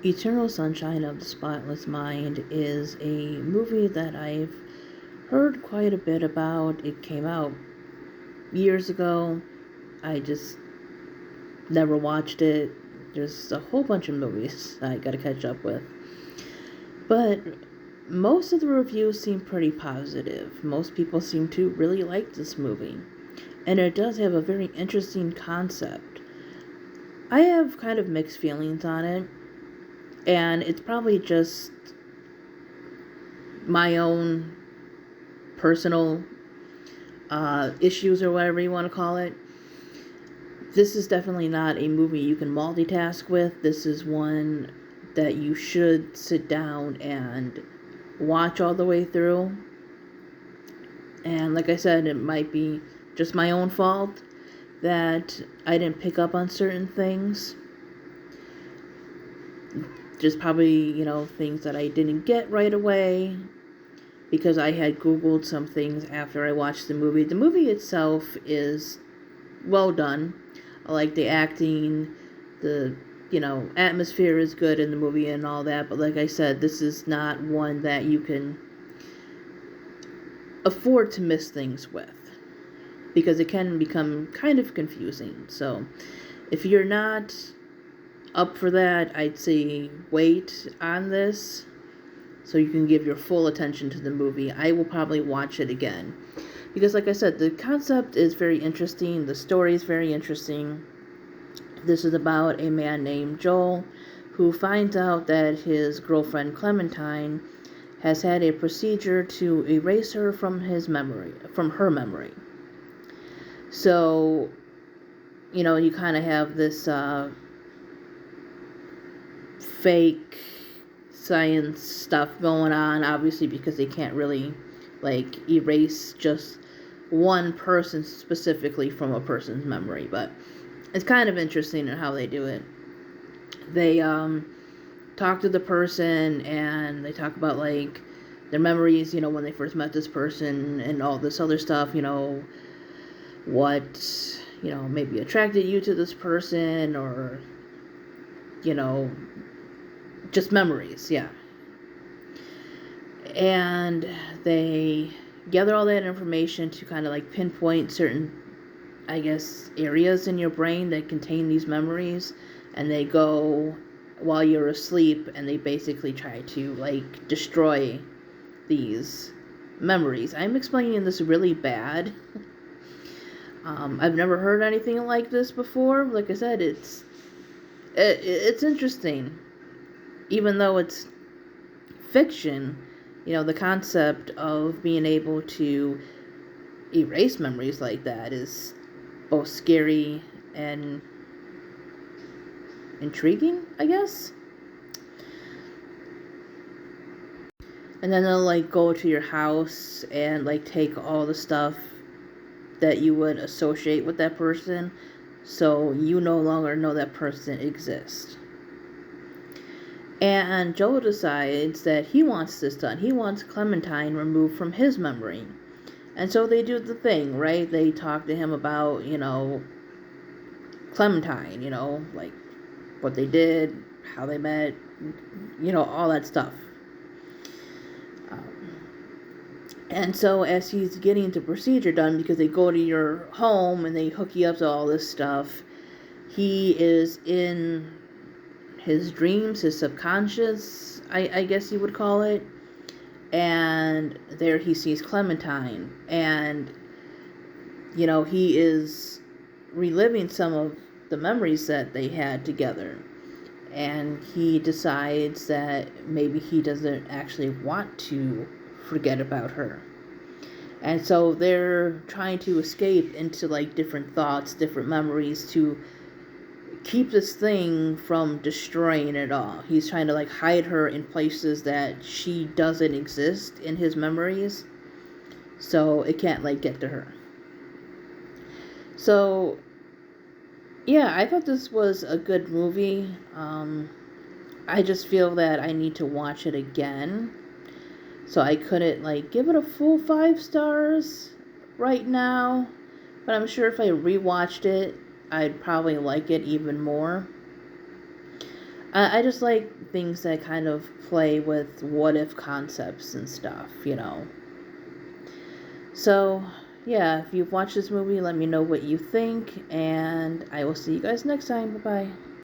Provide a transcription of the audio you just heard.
Eternal Sunshine of the Spotless Mind is a movie that I've heard quite a bit about. It came out years ago. I just never watched it. There's a whole bunch of movies I gotta catch up with. But most of the reviews seem pretty positive. Most people seem to really like this movie. And it does have a very interesting concept. I have kind of mixed feelings on it. And it's probably just my own personal issues or whatever you want to call it. This is definitely not a movie you can multitask with. This is one that you should sit down and watch all the way through. And like I said, it might be just my own fault that I didn't pick up on certain things. Just probably, things that I didn't get right away because I had Googled some things after I watched the movie. The movie itself is well done. I like the acting, the, atmosphere is good in the movie and all that, but like I said, this is not one that you can afford to miss things with because it can become kind of confusing. So if you're not up for that, I'd say wait on this so you can give your full attention to the movie. I will probably watch it again because like I said, the concept is very interesting, the story is very interesting. This is about a man named Joel who finds out that his girlfriend Clementine has had a procedure to erase her from her memory. So, you kind of have this fake science stuff going on, obviously, because they can't really erase just one person specifically from a person's memory, but it's kind of interesting in how they do it. They talk to the person and they talk about their memories, when they first met this person and all this other stuff, what maybe attracted you to this person, or just memories, yeah. And they gather all that information to kind of pinpoint certain, I guess, areas in your brain that contain these memories, and they go while you're asleep and they basically try to destroy these memories. I'm explaining this really bad. I've never heard anything like this before. Like I said, it's interesting. Even though it's fiction, the concept of being able to erase memories like that is both scary and intriguing, I guess. And then they'll go to your house and take all the stuff that you would associate with that person, so you no longer know that person exists. And Joel decides that he wants this done. He wants Clementine removed from his memory. And so they do the thing, right? They talk to him about, Clementine, what they did, how they met, all that stuff. And so as he's getting the procedure done, because they go to your home and they hook you up to all this stuff, he is in his dreams, his subconscious, I guess you would call it. And there he sees Clementine. And, he is reliving some of the memories that they had together. And he decides that maybe he doesn't actually want to forget about her. And so they're trying to escape into different thoughts, different memories to keep this thing from destroying it all. He's trying to hide her in places that she doesn't exist in his memories, so it can't get to her. So yeah, I thought this was a good movie. I just feel that I need to watch it again. So I couldn't give it a full 5 stars right now. But I'm sure if I rewatched it, I'd probably like it even more. I just like things that kind of play with what if concepts and stuff, you know. So, yeah, if you've watched this movie, let me know what you think, and I will see you guys next time. Bye bye.